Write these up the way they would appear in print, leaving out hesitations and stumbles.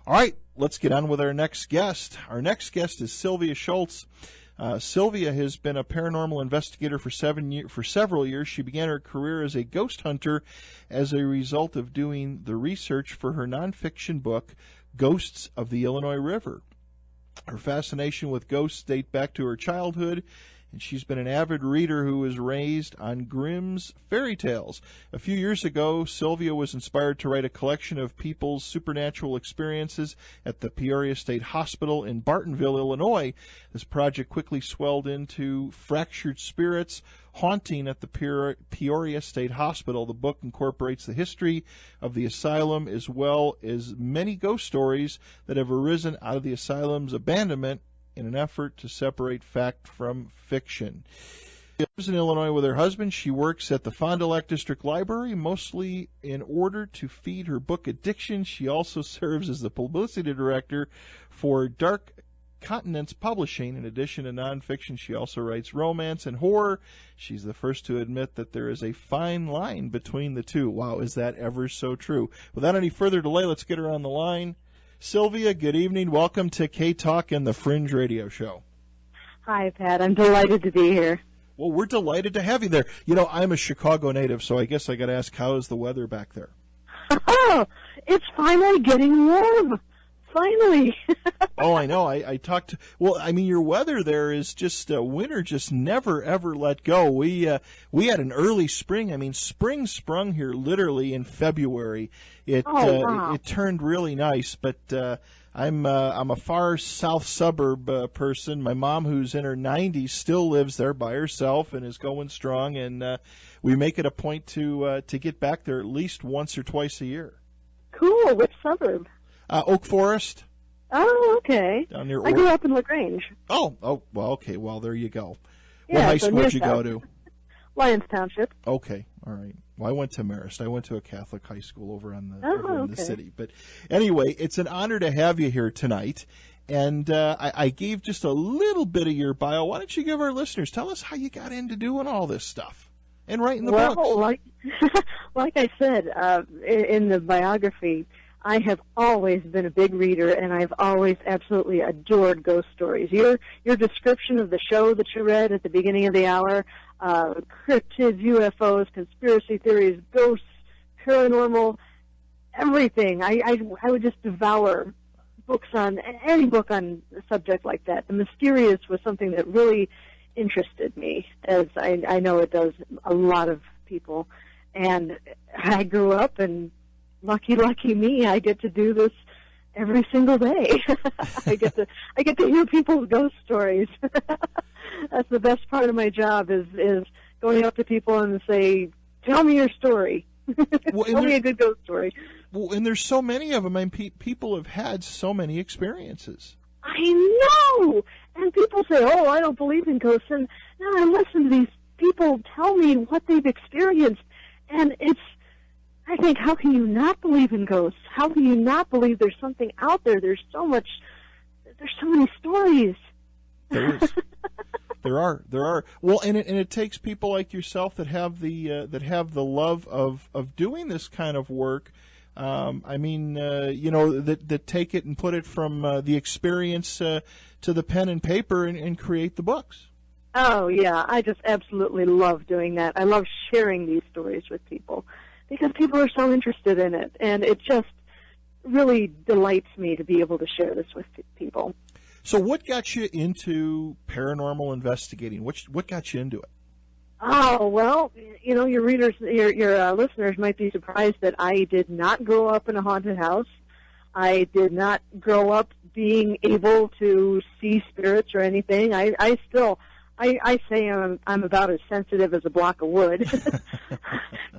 All right, let's get on with our next guest. Our next guest is Sylvia Shults. Sylvia has been a paranormal investigator for several years. She began her career as a ghost hunter as a result of doing the research for her nonfiction book, Ghosts of the Illinois River. Her fascination with ghosts dates back to her childhood, and she's been an avid reader who was raised on Grimm's fairy tales. A few years ago, Sylvia was inspired to write a collection of people's supernatural experiences at the Peoria State Hospital in Bartonville, Illinois. This project quickly swelled into Fractured Spirits, Haunting at the Peoria State Hospital. The book incorporates the history of the asylum as well as many ghost stories that have arisen out of the asylum's abandonment in an effort to separate fact from fiction. She lives in Illinois with her husband. She works at the Fond du Lac District Library, mostly in order to feed her book addiction. She also serves as the publicity director for Dark Continents Publishing. In addition to nonfiction, she also writes romance and horror. She's the first to admit that there is a fine line between the two. Wow, is that ever so true? Without any further delay, let's get her on the line. Sylvia, good evening. Welcome to K-Talk and the Fringe Radio Show. Hi, Pat. I'm delighted to be here. Well, we're delighted to have you there. You know, I'm a Chicago native, so I guess I got to ask, how is the weather back there? Oh, it's finally getting warm. Finally. Oh, I know. I talked to, well, I mean, your weather there is just, winter just never, ever let go. We had an early spring. I mean, spring sprung here literally in February. Wow. It turned really nice, but I'm a far south suburb person. My mom, who's in her 90s, still lives there by herself and is going strong, and we make it a point to get back there at least once or twice a year. Cool. Which suburb? Oak Forest. Oh, okay. Down near I grew up in LaGrange. Oh, well, okay. Well, there you go. Yeah, what high so school did you go to? Lyons Township. Okay, all right. Well, I went to Marist. I went to a Catholic high school over in okay. the city. But anyway, it's an honor to have you here tonight. And I gave just a little bit of your bio. Why don't you give our listeners, tell us how you got into doing all this stuff and writing the books? Well, like I said in the biography, I have always been a big reader, and I've always absolutely adored ghost stories. Your description of the show that you read at the beginning of the hour, cryptids, UFOs, conspiracy theories, ghosts, paranormal, everything. I would just devour any book on a subject like that. The mysterious was something that really interested me, as I know it does a lot of people. And I grew up, and lucky me, I get to do this every single day. I get to hear people's ghost stories. That's the best part of my job is going up to people and say, "Tell me your story. Tell me a good ghost story." Well, and there's so many of them. I mean, people have had so many experiences. I know, and people say, "Oh, I don't believe in ghosts," and now I listen to these people tell me what they've experienced, and I think, how can you not believe in ghosts? How can you not believe there's something out there? There's so many stories. There is. There are. Well, and it takes people like yourself that have the love of doing this kind of work. That take it and put it from the experience to the pen and paper and create the books. Oh yeah, I just absolutely love doing that. I love sharing these stories with people, because people are so interested in it, and it just really delights me to be able to share this with people. So what got you into paranormal investigating? What got you into it? Oh, well, your readers, your listeners might be surprised that I did not grow up in a haunted house. I did not grow up being able to see spirits or anything. I say I'm about as sensitive as a block of wood.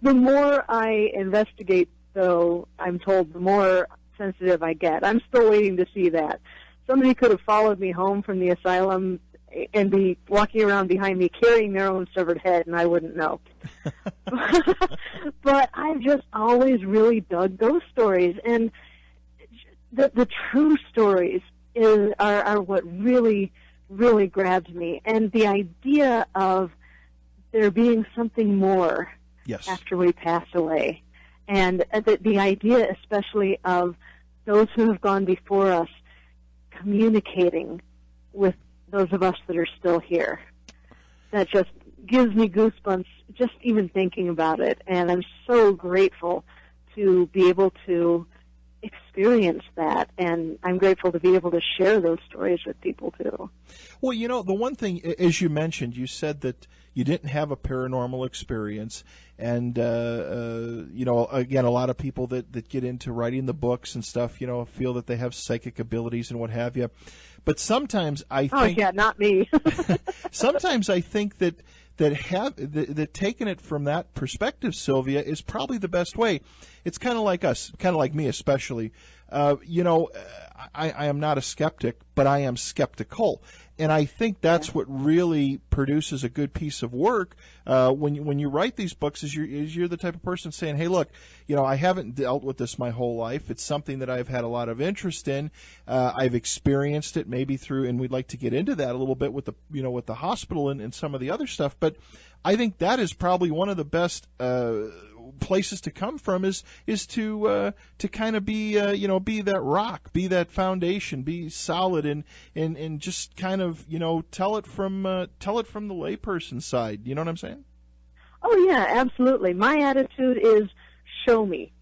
The more I investigate, though, I'm told, the more sensitive I get. I'm still waiting to see that. Somebody could have followed me home from the asylum and be walking around behind me carrying their own severed head, and I wouldn't know. But I've just always really dug ghost stories, and the true stories are what really, really grabs me. And the idea of there being something more yes. after we pass away. And the idea especially of those who have gone before us communicating with those of us that are still here. That just gives me goosebumps just even thinking about it, and I'm so grateful to be able to experience that, and I'm grateful to be able to share those stories with people too. Well, you know, the one thing, as you mentioned, you said that you didn't have a paranormal experience, and you know, again, a lot of people that get into writing the books and stuff, you know, feel that they have psychic abilities and what have you. But sometimes I think, oh yeah, not me. sometimes I think that taking it from that perspective, Sylvia, is probably the best way. It's kind of like us, kind of like me especially. You know, I am not a skeptic, but I am skeptical. And I think that's what really produces a good piece of work when you write these books. Is you're the type of person saying, "Hey, look, you know, I haven't dealt with this my whole life. It's something that I've had a lot of interest in. I've experienced it, maybe through, and we'd like to get into that a little bit with the hospital and some of the other stuff. But I think that is probably one of the best places to come from is to kind of be be that rock, be that foundation, be solid, and just kind of tell it from the layperson's side. You know what I'm saying? Oh yeah, absolutely. My attitude is show me.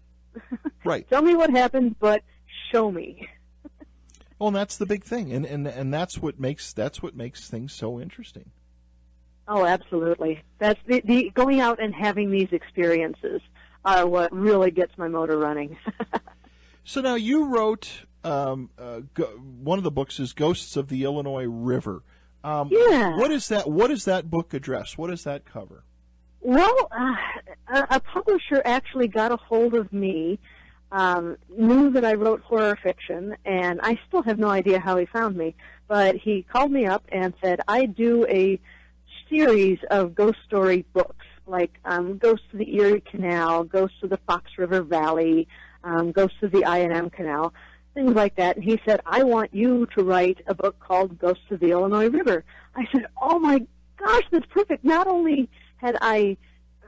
Right. Tell me what happened, but show me. Well, and that's the big thing, and that's what makes things so interesting. Oh, absolutely. That's the going out and having these experiences are what really gets my motor running. So now you wrote one of the books is Ghosts of the Illinois River. Yeah. What is that? What does that book address? What does that cover? Well, a publisher actually got a hold of me, knew that I wrote horror fiction, and I still have no idea how he found me, but he called me up and said, I do a series of ghost story books, like Ghosts of the Erie Canal, Ghosts of the Fox River Valley, Ghosts of the I&M Canal, things like that. And he said, I want you to write a book called Ghosts of the Illinois River. I said, oh my gosh, that's perfect. Not only had I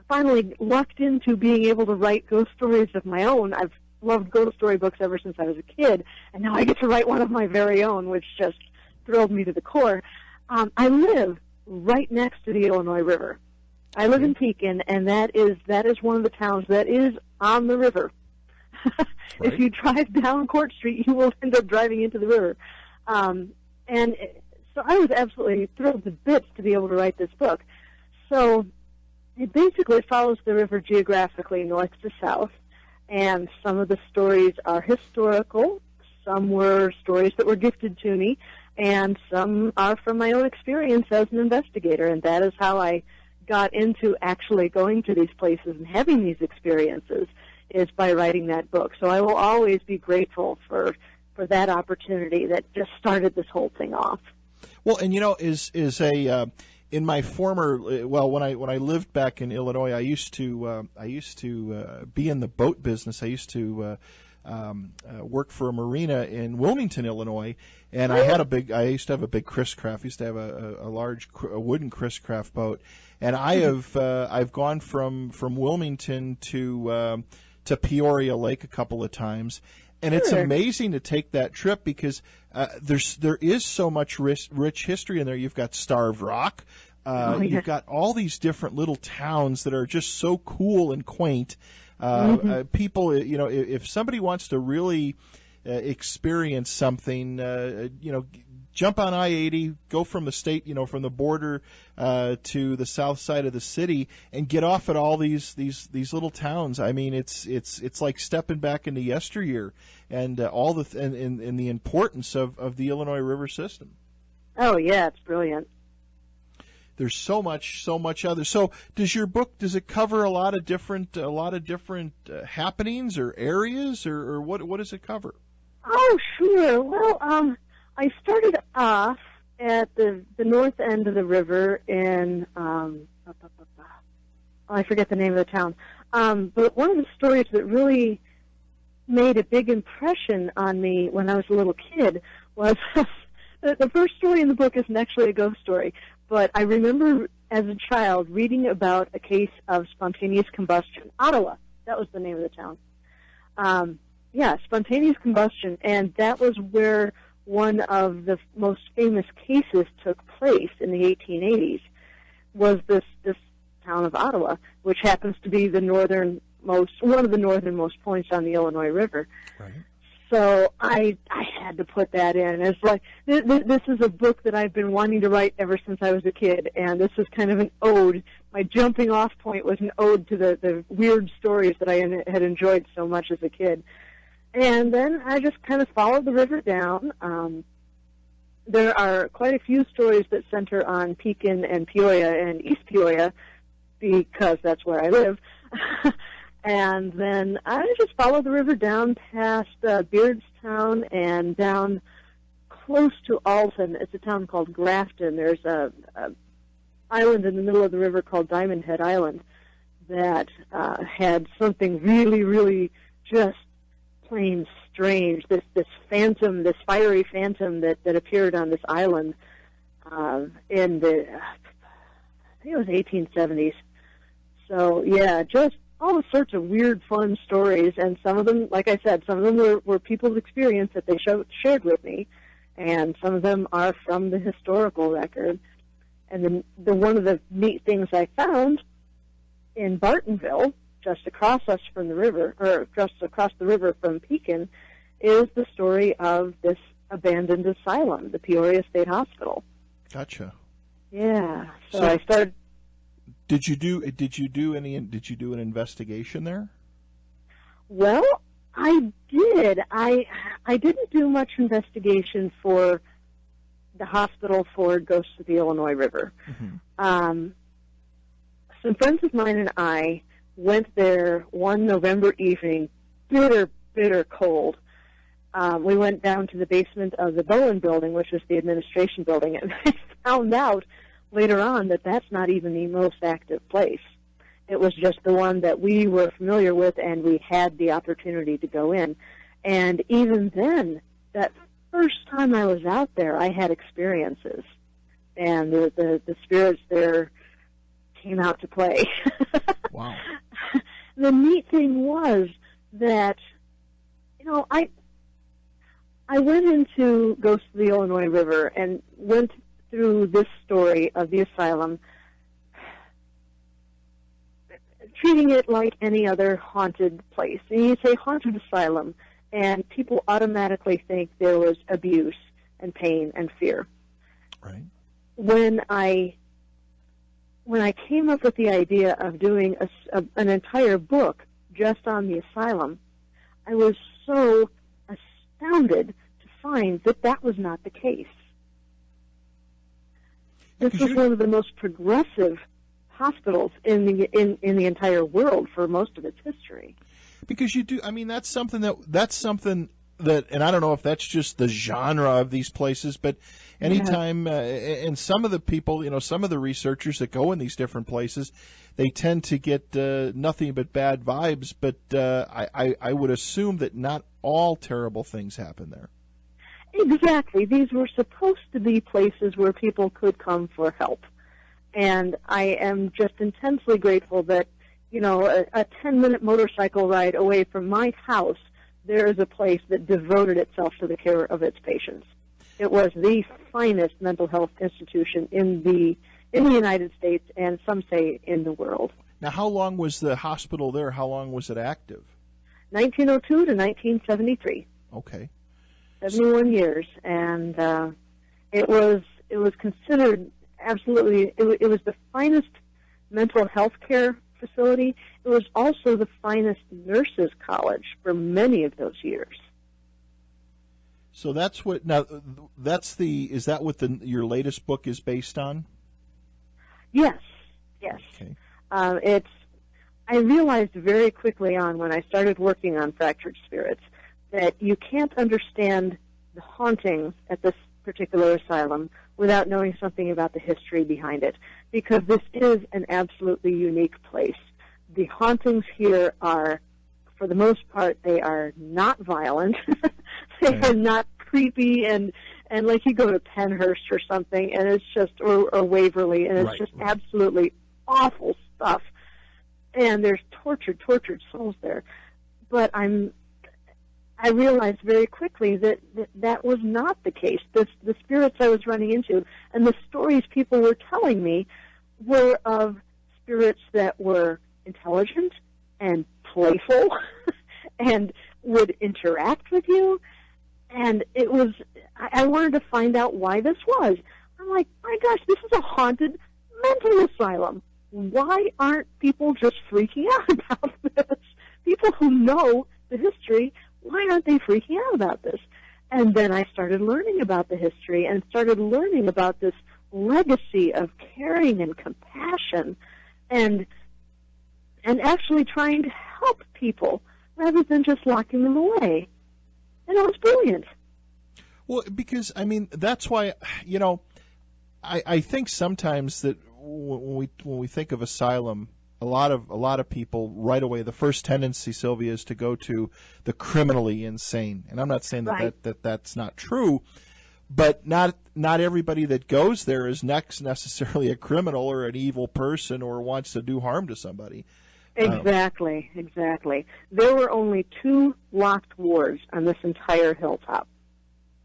finally lucked into being able to write ghost stories of my own, I've loved ghost story books ever since I was a kid, and now I get to write one of my very own, which just thrilled me to the core. I live right next to the Illinois River. I live in Pekin, and that is one of the towns that is on the river. Right. If you drive down Court Street, you will end up driving into the river. So I was absolutely thrilled to bits to be able to write this book. So it basically follows the river geographically north to south, and some of the stories are historical, some were stories that were gifted to me, and some are from my own experience as an investigator, and that is how I got into actually going to these places and having these experiences, is by writing that book. So I will always be grateful for that opportunity that just started this whole thing off. Well, and in my former, when I lived back in Illinois, I used to be in the boat business. I used to work for a marina in Wilmington, Illinois, and I used to have a big Chris Craft. I used to have a large wooden Chris Craft boat, and I've gone from Wilmington to Peoria Lake a couple of times. And it's amazing to take that trip because there is so much rich history in there. You've got Starved Rock. You've got all these different little towns that are just so cool and quaint. People, if somebody wants to really experience something, jump on I-80, go from the state, from the border to the south side of the city, and get off at all these little towns. I mean, it's like stepping back into yesteryear, and all and the importance of the Illinois River system. Oh yeah, it's brilliant. There's so much other. So does it cover a lot of different happenings or areas, or what does it cover? Oh sure. Well, I started off at the north end of the river in I forget the name of the town. But one of the stories that really made a big impression on me when I was a little kid was the first story in the book isn't actually a ghost story, but I remember as a child reading about a case of spontaneous combustion. Ottawa, that was the name of the town. Yeah, spontaneous combustion, and that was where one of the most famous cases took place in the 1880s. Was this town of Ottawa, which happens to be one of the northernmost points on the Illinois River. Right. So I had to put that in. It's like this is a book that I've been wanting to write ever since I was a kid, and this is kind of an ode. My jumping off point was an ode to the weird stories that I had enjoyed so much as a kid. And then I just kind of followed the river down. There are quite a few stories that center on Pekin and Peoria and East Peoria because that's where I live. And then I just followed the river down past Beardstown and down close to Alton. It's a town called Grafton. There's a island in the middle of the river called Diamond Head Island that had something really, really just plain strange. This phantom, this fiery phantom that appeared on this island in the, I think it was 1870s. So yeah, just all sorts of weird, fun stories, and some of them, like I said, some of them were people's experience that they shared with me, and some of them are from the historical record. And the one of the neat things I found in Bartonville, just across us from the river, or just across the river from Pekin, is the story of this abandoned asylum, the Peoria State Hospital. Gotcha. Yeah. So I started. Did you do an investigation there? Well, I did. I didn't do much investigation for the hospital for Ghosts of the Illinois River. Mm-hmm. Some friends of mine and I went there one November evening, bitter, bitter cold. We went down to the basement of the Bowen building, which is the administration building, and I found out later on that that's not even the most active place. It was just the one that we were familiar with, and we had the opportunity to go in. And even then, that first time I was out there, I had experiences, and the spirits there came out to play. Wow. The neat thing was that, I went into Ghosts of the Illinois River and went through this story of the asylum, treating it like any other haunted place. And you say haunted asylum, and people automatically think there was abuse and pain and fear. Right. When I came up with the idea of doing an entire book just on the asylum, I was so astounded to find that was not the case. This was one of the most progressive hospitals in the entire world for most of its history. Because you do, that's something that, and I don't know if that's just the genre of these places, but anytime, and some of the people, some of the researchers that go in these different places, they tend to get nothing but bad vibes, but I would assume that not all terrible things happen there. Exactly. These were supposed to be places where people could come for help. And I am just intensely grateful that, a 10-minute motorcycle ride away from my house, there is a place that devoted itself to the care of its patients. It was the finest mental health institution in the United States, and some say in the world. Now, how long was the hospital there? How long was it active? 1902 to 1973. Okay. 71 years, and it was considered absolutely. It was the finest mental health care facility. It was also the finest nurses' college for many of those years. So that's what. Now, is that what your latest book is based on? Yes. Okay. I realized very quickly on when I started working on Fractured Spirits that you can't understand the haunting at this particular asylum without knowing something about the history behind it, because this is an absolutely unique place. The hauntings here are, for the most part, they are not violent. They are not creepy, and like you go to Penhurst or something, and it's just, or Waverly, and it's just absolutely awful stuff. And there's tortured souls there. But I realized very quickly that that was not the case. The spirits I was running into and the stories people were telling me were of spirits that were intelligent and playful and would interact with you. And it was, I wanted to find out why this was. I'm like, my gosh, this is a haunted mental asylum. Why aren't people just freaking out about this? People who know the history, why aren't they freaking out about this? And then I started learning about the history and started learning about this legacy of caring and compassion and actually trying to help people rather than just locking them away. And it was brilliant. Well, because, I mean, that's why, you know, I think sometimes that when we think of asylum, a lot of people right away, the first tendency, Sylvia, is to go to the criminally insane. And I'm not saying that's not true, but not everybody that goes there is necessarily a criminal or an evil person or wants to do harm to somebody. Exactly. There were only 2 locked wards on this entire hilltop.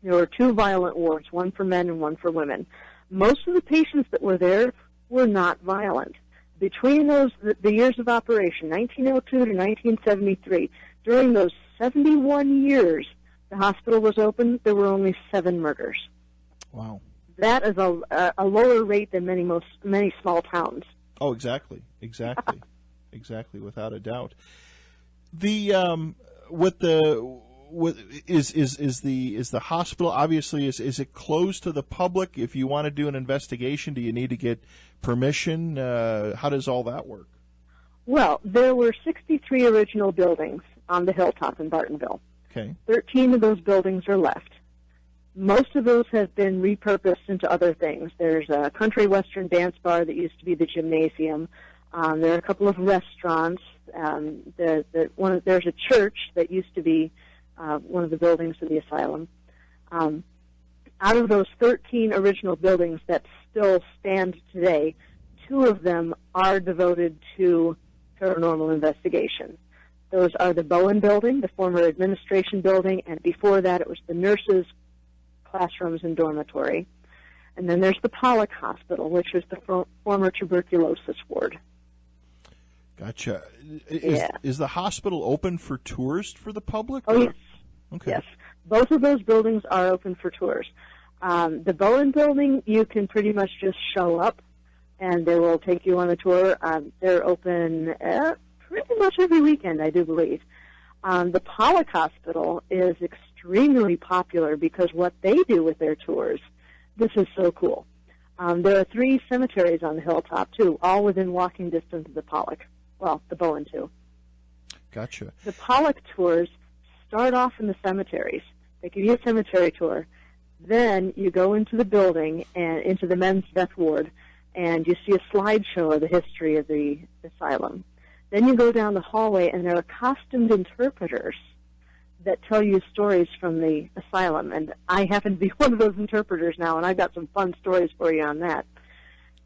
There were 2 violent wards, one for men and one for women. Most of the patients that were there were not violent. Between the years of operation, 1902 to 1973, during those 71 years the hospital was open, there were only 7 murders. Wow. That is a lower rate than many small towns. Oh, exactly, without a doubt. The is the hospital, obviously, is it closed to the public? If you want to do an investigation, do you need to get permission? How does all that work? Well, there were 63 original buildings on the hilltop in Bartonville. Okay. 13 of those buildings are left. Most of those have been repurposed into other things. There's a country western dance bar that used to be the gymnasium. There are a couple of restaurants. There's a church that used to be one of the buildings of the asylum. Out of those 13 original buildings that still stand today, 2 of them are devoted to paranormal investigation. Those are the Bowen Building, the former administration building, and before that it was the nurses' classrooms and dormitory. And then there's the Pollock Hospital, which was the former tuberculosis ward. Gotcha. Is the hospital open for tours for the public? Oh, yes. Okay. Yes. Both of those buildings are open for tours. The Bowen Building, you can pretty much just show up, and they will take you on a tour. They're open pretty much every weekend, I do believe. The Pollock Hospital is extremely popular because what they do with their tours, this is so cool. There are 3 cemeteries on the hilltop, too, all within walking distance of the Pollock. Well, the Bowen, too. Gotcha. The Pollock tours start off in the cemeteries. They give you a cemetery tour. Then you go into the building and into the men's death ward, and you see a slideshow of the history of the asylum. Then you go down the hallway, and there are costumed interpreters that tell you stories from the asylum. And I happen to be one of those interpreters now, and I've got some fun stories for you on that.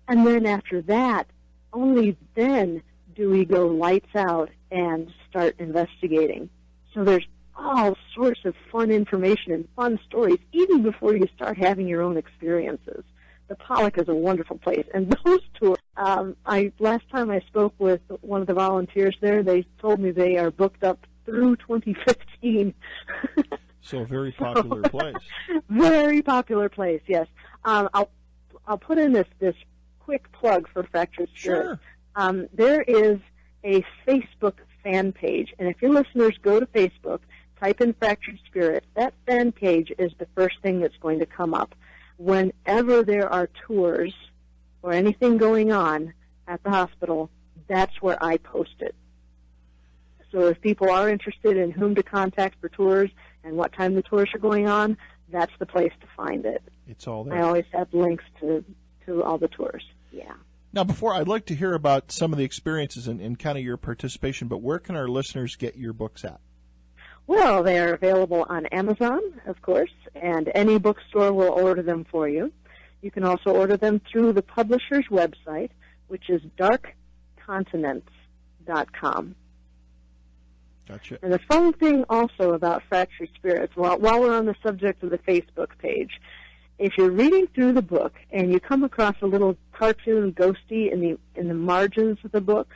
And then after that, only then do we go lights out and start investigating. So there's all sorts of fun information and fun stories, even before you start having your own experiences. The Pollock is a wonderful place. And those tours, last time I spoke with one of the volunteers there, they told me they are booked up through 2015. So a very popular place. Very popular place, yes. I'll put in this quick plug for Fractured Spirit. Sure. There is a Facebook fan page, and if your listeners go to Facebook, type in Fractured Spirit, that fan page is the first thing that's going to come up. Whenever there are tours or anything going on at the hospital, that's where I post it. So if people are interested in whom to contact for tours and what time the tours are going on, that's the place to find it. It's all there. I always have links to all the tours. Yeah. Now, I'd like to hear about some of the experiences and kind of your participation, but where can our listeners get your books at? Well, they're available on Amazon, of course, and any bookstore will order them for you. You can also order them through the publisher's website, which is darkcontinents.com. Gotcha. And the fun thing also about Fractured Spirits, while we're on the subject of the Facebook page, if you're reading through the book and you come across a little cartoon ghosty in the margins of the book,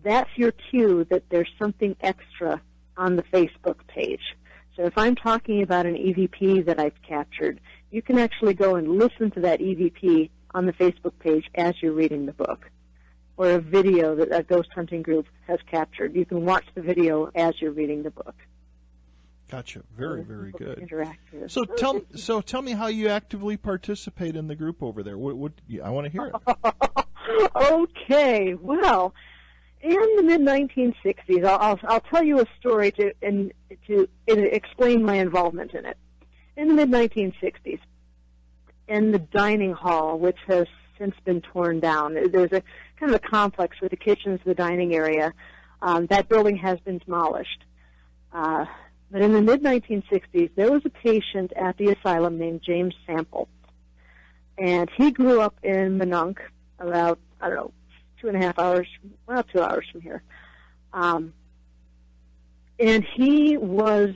that's your cue that there's something extra on the Facebook page. So if I'm talking about an EVP that I've captured, you can actually go and listen to that EVP on the Facebook page as you're reading the book. Or a video that a ghost hunting group has captured. You can watch the video as you're reading the book. Gotcha. Very, very good. Interactive. So tell me how you actively participate in the group over there. I want to hear it. Okay. Well, in the mid-1960s, I'll tell you a story to explain my involvement in it. In the mid-1960s, in the dining hall, which has since been torn down, there's a kind of a complex with the kitchens, the dining area. That building has been demolished. But in the mid-1960s, there was a patient at the asylum named James Sample. And he grew up in Minonk, about, 2.5 hours, 2 hours from here. And he was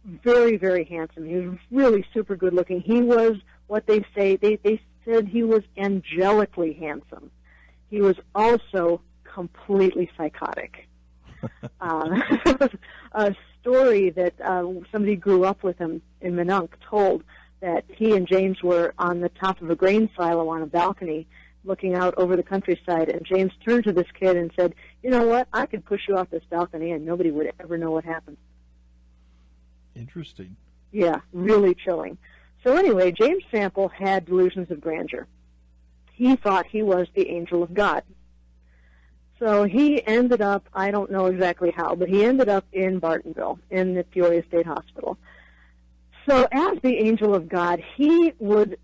very, very handsome. He was really super good looking. He was what they say, they said he was angelically handsome. He was also completely psychotic. A story that somebody grew up with him in Minonk told that he and James were on the top of a grain silo on a balcony looking out over the countryside, and James turned to this kid and said, "You know what, I could push you off this balcony and nobody would ever know what happened." Interesting. Yeah, really chilling. So anyway, James Sample had delusions of grandeur. He thought he was the angel of God. So he ended up, I don't know exactly how, but he ended up in Bartonville, in the Peoria State Hospital. So as the angel of God, he would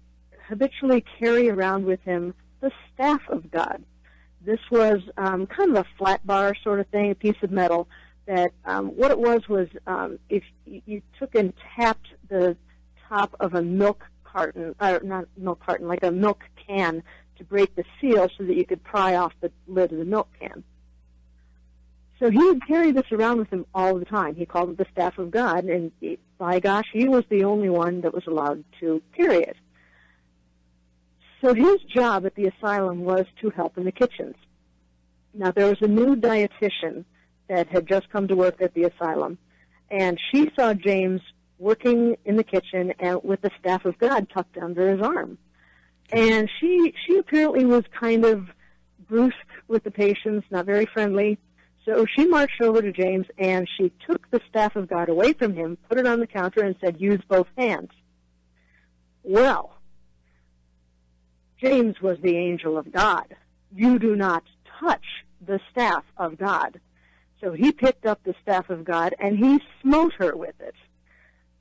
habitually carry around with him the staff of God. This was kind of a flat bar sort of thing, a piece of metal, that what it was if you took and tapped the top of a milk carton, not milk carton, like a milk can, to break the seal so that you could pry off the lid of the milk can. So he would carry this around with him all the time. He called it the staff of God, and by gosh, he was the only one that was allowed to carry it. So his job at the asylum was to help in the kitchens. Now, there was a new dietitian that had just come to work at the asylum, and she saw James working in the kitchen and with the staff of God tucked under his arm. And she apparently was kind of brusque with the patients, not very friendly. So she marched over to James and she took the staff of God away from him, put it on the counter, and said, "Use both hands." Well, James was the angel of God. You do not touch the staff of God. So he picked up the staff of God and he smote her with it.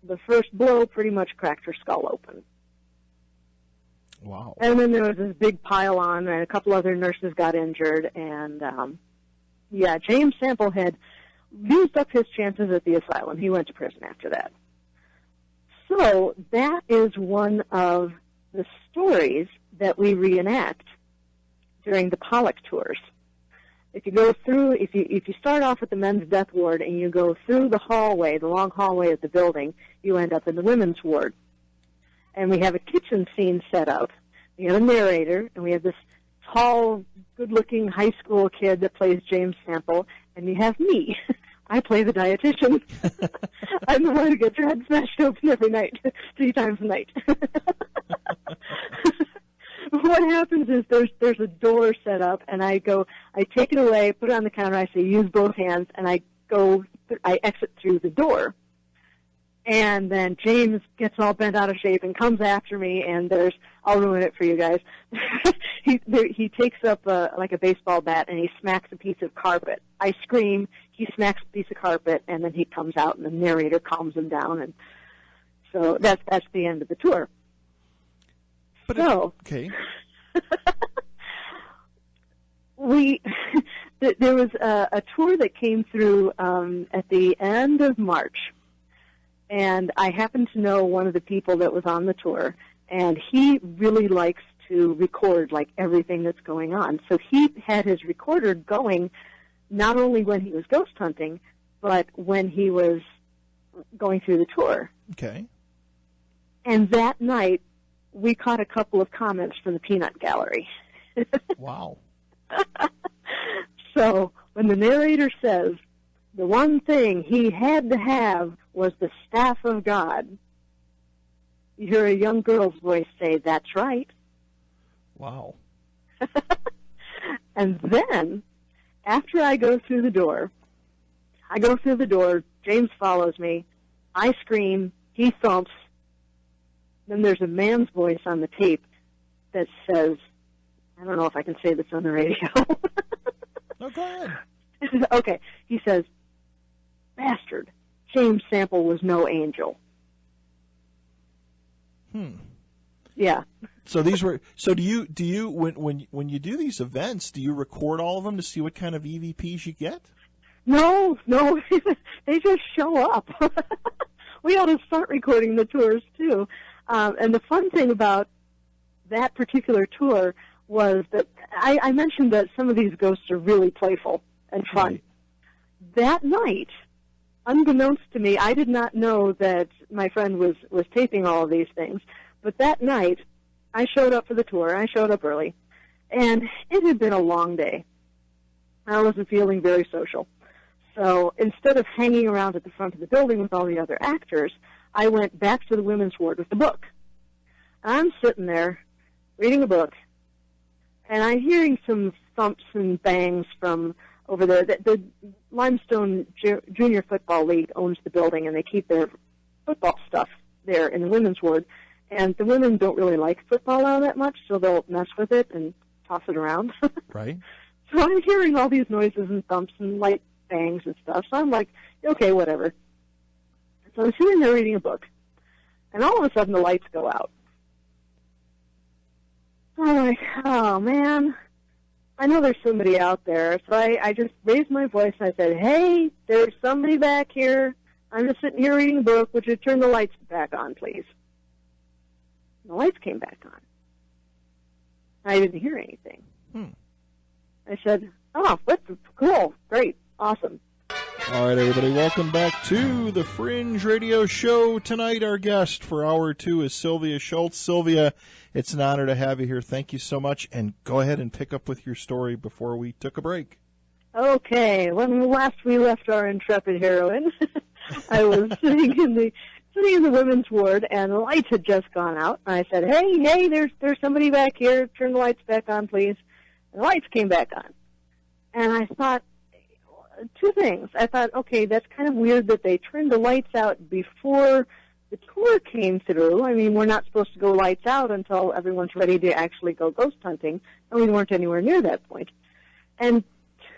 The first blow pretty much cracked her skull open. Wow. And then there was this big pile on, and a couple other nurses got injured, and James Sample had used up his chances at the asylum. He went to prison after that. So that is one of the stories that we reenact during the Pollock tours. If you go through, if you start off at the men's death ward and you go through the hallway, the long hallway of the building, you end up in the women's ward. And we have a kitchen scene set up. We have a narrator, and we have this tall, good-looking high school kid that plays James Sample, and you have me. I play the dietitian. I'm the one who gets her head smashed open every night, 3 times a night. What happens is there's a door set up, and I take it away, put it on the counter, I say, "Use both hands," and I exit through the door. And then James gets all bent out of shape and comes after me, and I'll ruin it for you guys. He takes up like a baseball bat and he smacks a piece of carpet. I scream, he smacks a piece of carpet, and then he comes out and the narrator calms him down, and so that's the end of the tour. Okay. There was a tour that came through at the end of March. And I happen to know one of the people that was on the tour, and he really likes to record, like, everything that's going on. So he had his recorder going not only when he was ghost hunting, but when he was going through the tour. Okay. And that night, we caught a couple of comments from the peanut gallery. Wow. So when the narrator says the one thing he had to have was the staff of God, you hear a young girl's voice say, "That's right." Wow. And then, after I go through the door, James follows me, I scream, he thumps, then there's a man's voice on the tape that says, I don't know if I can say this on the radio. Oh, go ahead. Okay, he says, "Bastard, James Sample was no angel." Yeah. So these were. So do you when you do these events, do you record all of them to see what kind of EVPs you get? No, they just show up. We ought to start recording the tours too. And the fun thing about that particular tour was that I mentioned that some of these ghosts are really playful and fun. Right. That night, unbeknownst to me, I did not know that my friend was taping all of these things. But that night, I showed up for the tour. I showed up early. And it had been a long day. I wasn't feeling very social. So instead of hanging around at the front of the building with all the other actors, I went back to the women's ward with the book. I'm sitting there reading a book, and I'm hearing some thumps and bangs from over there. The Limestone Junior Football League owns the building, and they keep their football stuff there in the women's ward. And the women don't really like football all that much, so they'll mess with it and toss it around. Right. So I'm hearing all these noises and thumps and light bangs and stuff. So I'm like, okay, whatever. So I'm sitting there reading a book, and all of a sudden the lights go out. So I'm like, oh, man, I know there's somebody out there. So I just raised my voice, and I said, "Hey, there's somebody back here. I'm just sitting here reading a book. Would you turn the lights back on, please?" And the lights came back on. I didn't hear anything. I said, "Oh, that's cool, great, awesome." All right, everybody, welcome back to the Fringe Radio Show. Tonight, our guest for Hour 2 is Sylvia Shults. Sylvia, it's an honor to have you here. Thank you so much, and go ahead and pick up with your story before we took a break. Okay, when last we left our intrepid heroine, I was sitting in the women's ward, and the lights had just gone out. And I said, hey, there's somebody back here. Turn the lights back on, please. And the lights came back on. And I thought, two things. I thought, okay, that's kind of weird that they turned the lights out before the tour came through. I mean, we're not supposed to go lights out until everyone's ready to actually go ghost hunting, and we weren't anywhere near that point. And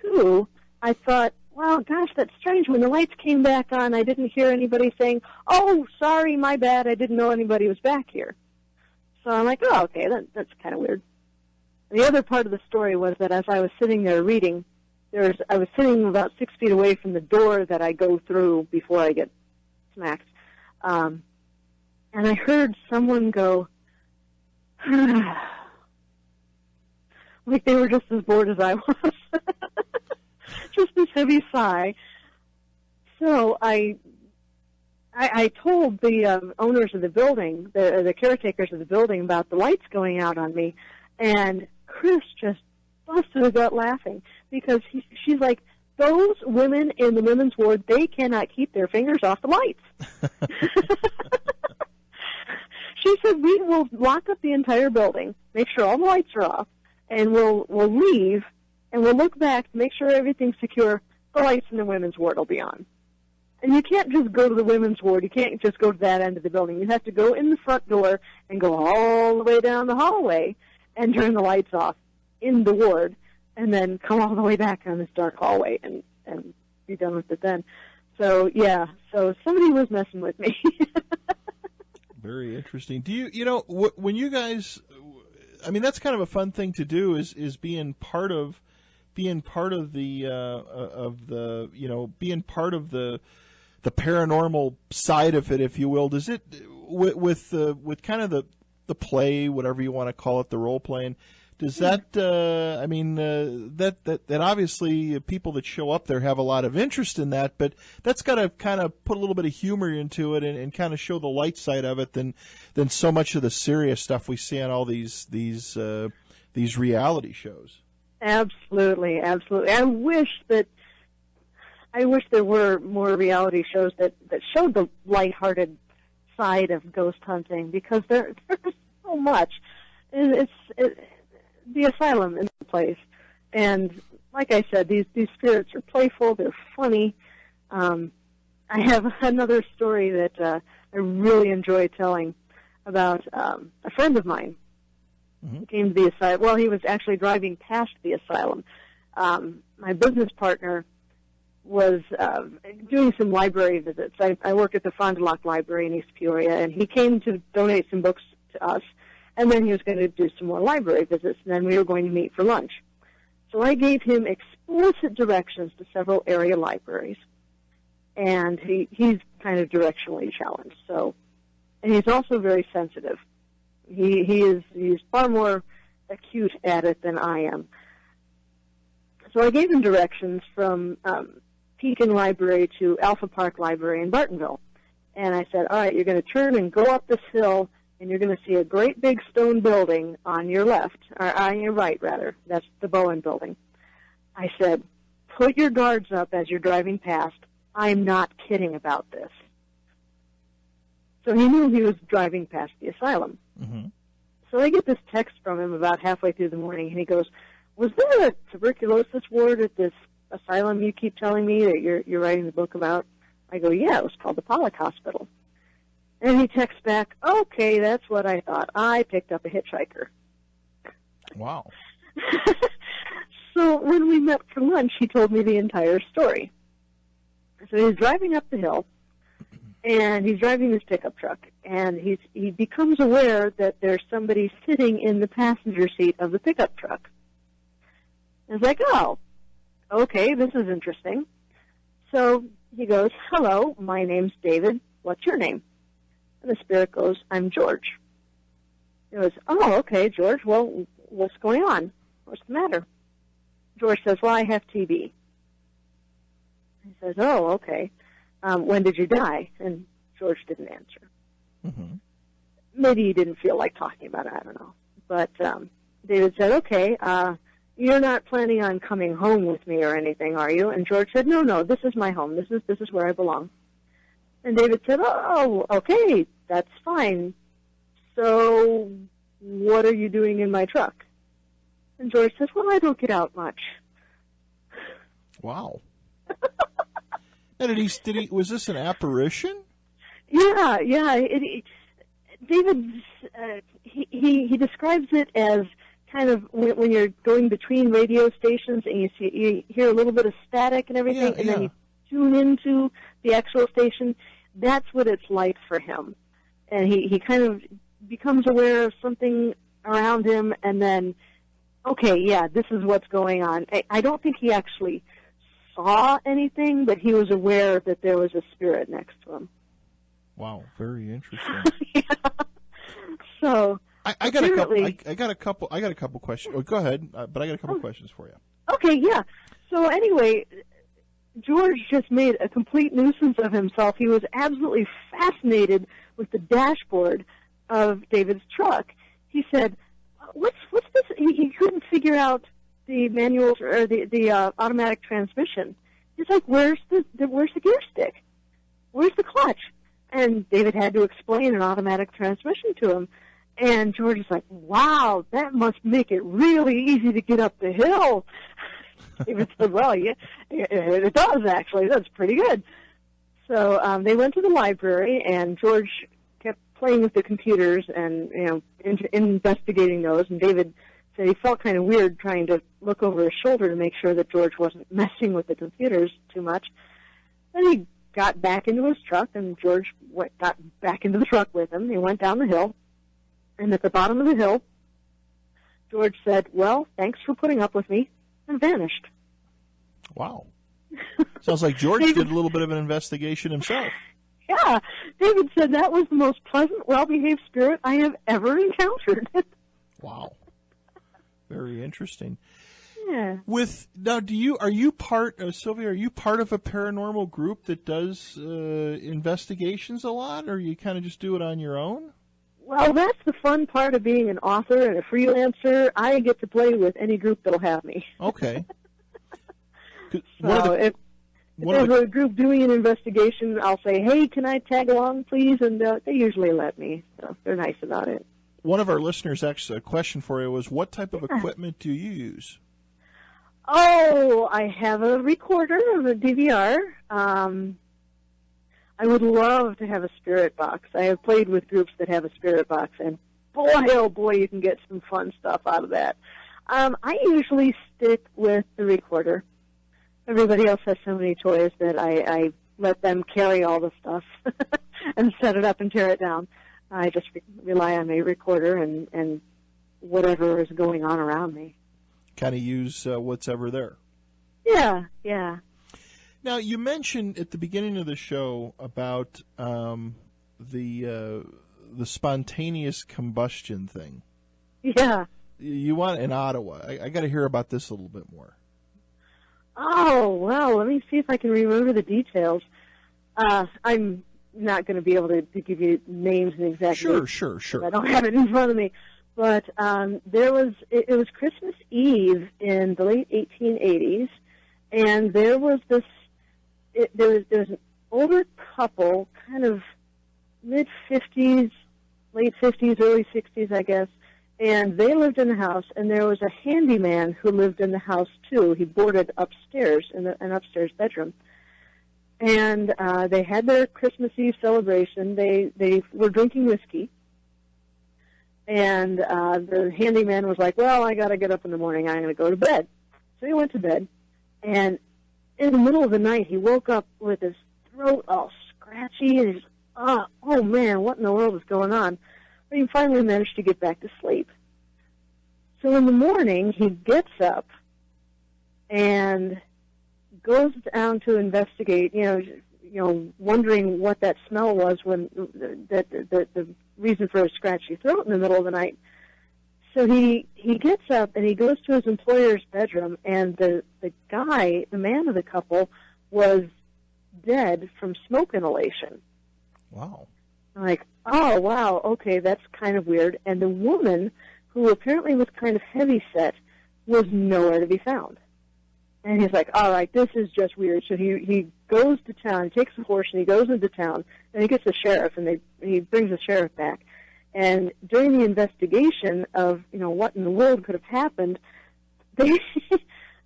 two, I thought, wow, gosh, that's strange. When the lights came back on, I didn't hear anybody saying, "Oh, sorry, my bad, I didn't know anybody was back here." So I'm like, oh, okay, that's kind of weird. The other part of the story was that as I was sitting there reading, I was sitting about 6 feet away from the door that I go through before I get smacked. And I heard someone go, like they were just as bored as I was. Just this heavy sigh. So I told the owners of the building, the caretakers of the building, about the lights going out on me, and Chris just busted a gut laughing because she's like, those women in the women's ward, they cannot keep their fingers off the lights. She said, we will lock up the entire building, make sure all the lights are off, and we'll leave, and we'll look back to make sure everything's secure. The lights in the women's ward will be on. And you can't just go to the women's ward. You can't just go to that end of the building. You have to go in the front door and go all the way down the hallway and turn the lights off in the ward, and then come all the way back on this dark hallway and be done with it then. So, yeah, so somebody was messing with me. Very interesting. Do you know, when you guys, I mean, that's kind of a fun thing to do is being part of the paranormal side of it, if you will. Does it with kind of the play, whatever you want to call it, the role playing, Does that, that obviously people that show up there have a lot of interest in that, but that's got to kind of put a little bit of humor into it and kind of show the light side of it than so much of the serious stuff we see on all these reality shows. Absolutely, absolutely. I wish there were more reality shows that showed the lighthearted side of ghost hunting, because there's so much. It's the asylum in the place, and like I said, these spirits are playful. They're funny. I have another story that I really enjoy telling about a friend of mine. Mm-hmm. He came to the asylum. Well, he was actually driving past the asylum. My business partner was doing some library visits. I work at the Fond du Lac Library in East Peoria, and he came to donate some books to us, and then he was going to do some more library visits, and then we were going to meet for lunch. So I gave him explicit directions to several area libraries, and he's kind of directionally challenged. So, and he's also very sensitive. He's far more acute at it than I am. So I gave him directions from Pekin Library to Alpha Park Library in Bartonville. And I said, all right, you're going to turn and go up this hill, and you're going to see a great big stone building on your left, or on your right, rather. That's the Bowen building. I said, put your guards up as you're driving past. I'm not kidding about this. So he knew he was driving past the asylum. Mm-hmm. So I get this text from him about halfway through the morning, and he goes, was there a tuberculosis ward at this asylum you keep telling me that you're writing the book about? I go, yeah, it was called the Pollock Hospital. And he texts back, okay, that's what I thought. I picked up a hitchhiker. Wow. So when we met for lunch, he told me the entire story. So he's driving up the hill, and he's driving this pickup truck, and he becomes aware that there's somebody sitting in the passenger seat of the pickup truck. And it's like, oh, okay, this is interesting. So he goes, hello, my name's David. What's your name? And the spirit goes, I'm George. He goes, oh, okay, George. Well, what's going on? What's the matter? George says, well, I have TB. He says, oh, okay. When did you die? And George didn't answer. Mm-hmm. Maybe he didn't feel like talking about it. I don't know. But David said, okay, you're not planning on coming home with me or anything, are you? And George said, no, this is my home. This is where I belong. And David said, oh, okay, that's fine. So what are you doing in my truck? And George says, well, I don't get out much. Wow. And was this an apparition? Yeah. David, he describes it as kind of when you're going between radio stations and you hear a little bit of static and everything, and then you tune into the actual station. That's what it's like for him. And he kind of becomes aware of something around him, and then, okay, yeah, this is what's going on. I don't think he actually saw anything, but he was aware that there was a spirit next to him. Wow, very interesting. Yeah. So I got a couple questions. Oh, go ahead, but I got a couple questions for you. Okay, yeah. So anyway, George just made a complete nuisance of himself. He was absolutely fascinated with the dashboard of David's truck. He said, "What's this?" He couldn't figure out the manuals or the automatic transmission. He's like, "Where's the gear stick? Where's the clutch?" And David had to explain an automatic transmission to him. And George is like, wow, that must make it really easy to get up the hill. David said, well, yeah, it does, actually. That's pretty good. So they went to the library, and George kept playing with the computers and, investigating those. And David said he felt kind of weird trying to look over his shoulder to make sure that George wasn't messing with the computers too much. Then he got back into his truck, and George got back into the truck with him. He went down the hill. And at the bottom of the hill, George said, well, thanks for putting up with me, and vanished. Wow. Sounds like George did a little bit of an investigation himself. Yeah. David said that was the most pleasant, well-behaved spirit I have ever encountered. Wow. Very interesting. Yeah. Are you part, Sylvia? Are you part of a paranormal group that does investigations a lot, or you kind of just do it on your own? Well, that's the fun part of being an author and a freelancer. I get to play with any group that'll have me. Okay. So if there's a group doing an investigation, I'll say, hey, can I tag along, please? And they usually let me. So they're nice about it. One of our listeners, actually, a question for you was, what type of equipment do you use? Oh, I have a recorder of a DVR. I would love to have a spirit box. I have played with groups that have a spirit box, and boy, oh boy, you can get some fun stuff out of that. I usually stick with the recorder. Everybody else has so many toys that I let them carry all the stuff and set it up and tear it down. I just rely on my recorder and whatever is going on around me. Kind of use what's ever there. Yeah, yeah. Now, you mentioned at the beginning of the show about the spontaneous combustion thing. Yeah. You want in Ottawa. I got to hear about this a little bit more. Oh, well, let me see if I can remember the details. I'm not going to be able to give you names and exact names. Sure. I don't have it in front of me. But it was Christmas Eve in the late 1880s, and there was there was an older couple, kind of mid-50s, late 50s, early 60s, I guess, and they lived in the house, and there was a handyman who lived in the house, too. He boarded upstairs in an upstairs bedroom. And they had their Christmas Eve celebration. They were drinking whiskey. And the handyman was like, well, I got to get up in the morning. I'm going to go to bed. So he went to bed. And in the middle of the night, he woke up with his throat all scratchy. And he's, oh, man, what in the world is going on? But he finally managed to get back to sleep. So in the morning, he gets up and goes down to investigate, wondering what that smell was when the reason for his scratchy throat in the middle of the night. So he gets up and he goes to his employer's bedroom, and the guy, the man of the couple, was dead from smoke inhalation. Wow. I'm like, oh, wow, okay, that's kind of weird. And the woman, who apparently was kind of heavy-set, was nowhere to be found. And he's like, all right, this is just weird. So he goes to town, he takes a horse, and he goes into town, and he gets the sheriff, and he brings the sheriff back. And during the investigation of, what in the world could have happened, they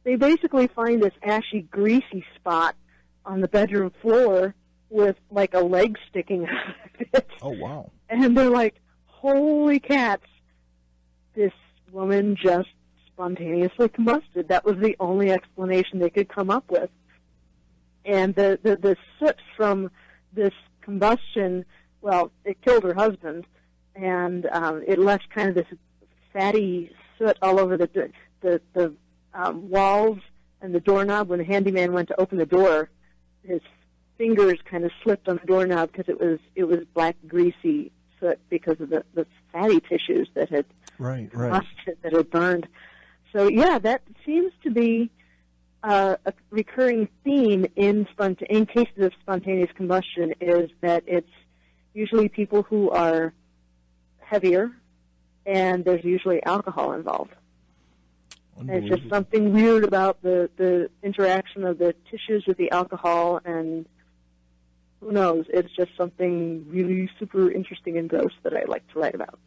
basically find this ashy, greasy spot on the bedroom floor with, like, a leg sticking out of it. Oh, wow. And they're like, holy cats, this woman just spontaneously combusted. That was the only explanation they could come up with. And the soot from this combustion, well, it killed her husband, and it left kind of this fatty soot all over the walls and the doorknob. When the handyman went to open the door, his fingers kind of slipped on the doorknob because it was black, greasy soot because of the fatty tissues that had combusted, that had burned. So yeah, that seems to be a recurring theme in cases of spontaneous combustion, is that it's usually people who are heavier, and there's usually alcohol involved. And it's just something weird about the interaction of the tissues with the alcohol, and who knows, it's just something really super interesting and gross that I like to write about.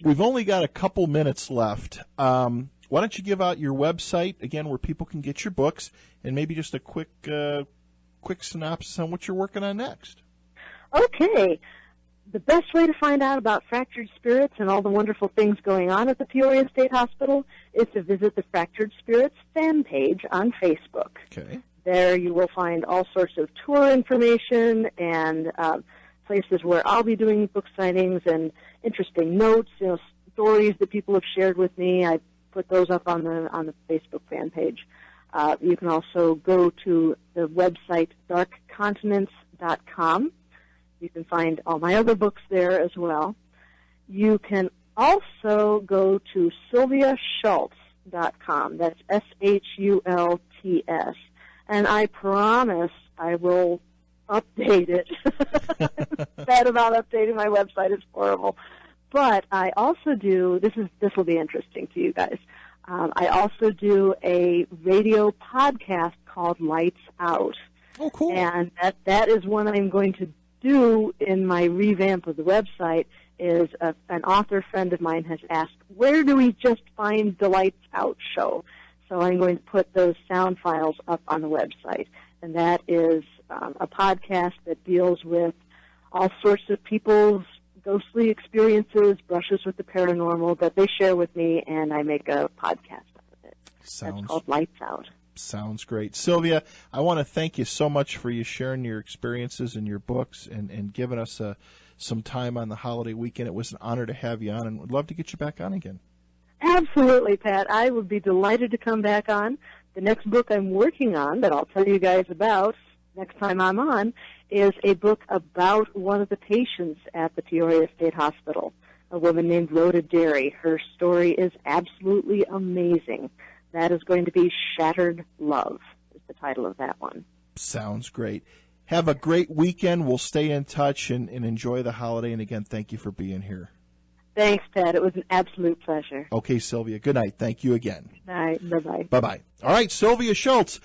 We've only got a couple minutes left. Why don't you give out your website, again, where people can get your books, and maybe just a quick synopsis on what you're working on next. Okay. The best way to find out about Fractured Spirits and all the wonderful things going on at the Peoria State Hospital is to visit the Fractured Spirits fan page on Facebook. Okay. There you will find all sorts of tour information and places where I'll be doing book signings and interesting notes, stories that people have shared with me. I put those up on the Facebook fan page. You can also go to the website darkcontinents.com. You can find all my other books there as well. You can also go to SylviaShults.com. That's SHULTS. And I promise I will update it. I'm bad about updating my website. It's horrible. But I also do, this will be interesting to you guys, I also do a radio podcast called Lights Out. Oh, cool. And that is one I'm going to do in my revamp of the website. Is an author friend of mine has asked, where do we just find the Lights Out show? So I'm going to put those sound files up on the website. And that is a podcast that deals with all sorts of people's ghostly experiences, brushes with the paranormal that they share with me, and I make a podcast out of it. That's called Lights Out. Sounds great. Sylvia, I want to thank you so much for you sharing your experiences and your books and giving us some time on the holiday weekend. It was an honor to have you on, and would love to get you back on again. Absolutely, Pat. I would be delighted to come back on. The next book I'm working on that I'll tell you guys about next time I'm on is a book about one of the patients at the Peoria State Hospital, a woman named Rhoda Derry. Her story is absolutely amazing. That is going to be Shattered Love, is the title of that one. Sounds great. Have a great weekend. We'll stay in touch and enjoy the holiday. And again, thank you for being here. Thanks, Pat. It was an absolute pleasure. Okay, Sylvia. Good night. Thank you again. All right. Bye-bye. Bye-bye. All right, Sylvia Shults.